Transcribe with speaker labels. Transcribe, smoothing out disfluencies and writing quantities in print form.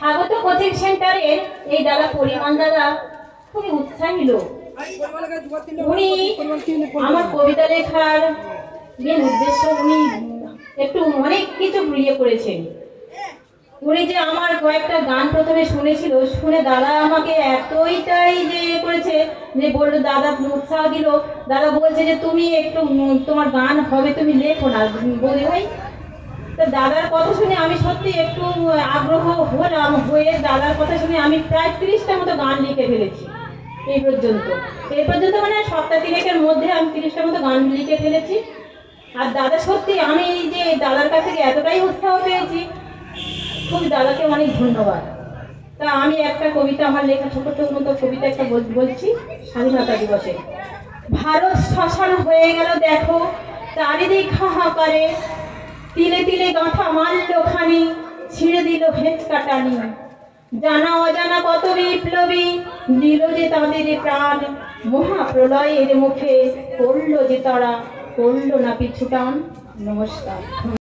Speaker 1: স্বাগত কোচিং সেন্টারের এই দাদা পরিমাণ দাদা খুবই উৎসাহী লোক। উনি আমার কবিতা লেখার উদ্দেশ্য উনি একটু অনেক কিছু করেছেন। উনি যে আমার কয়েকটা গান প্রথমে শুনেছিল, শুনে দাদা আমাকে এতইটাই যে করেছে যে বললো, দাদা উৎসাহ দিল, দাদা বলছে যে তুমি একটু তোমার গান হবে, তুমি লেখো না বলি ভাই। তো দাদার কথা শুনে আমি সত্যি একটু আগ্রহ হলাম, হয়ে দাদার কথা শুনে আমি প্রায় 30টা মতো গান লিখে ফেলেছি এই পর্যন্ত। মানে সপ্তাহ 3-এর মধ্যে আমি 30টা মতো গান লিখে ফেলেছি। আর দাদা সত্যি আমি যে দাদার কাছ থেকে এতটাই উৎসাহ পেয়েছি, খুব দাদাকে অনেক ধন্যবাদ। তা আমি একটা কবিতা, আমার লেখা ছোট ছোট মতো কবিতা একটা বলছি স্বাধীনতা দিবসে। ভারত শ্মশান হয়ে গেল দেখো, চারিদিক হাহাকারে, তিলে তিলে গাঁথা মাল্যখানি ছিঁড়ে দিল হেঁচকাটানি। জানা অজানা কত বিপ্লবী দিল যে তাদের প্রাণ, মহাপ্রলয়ের মুখে করল যে তারা, করল না পিছুটান। নমস্কার।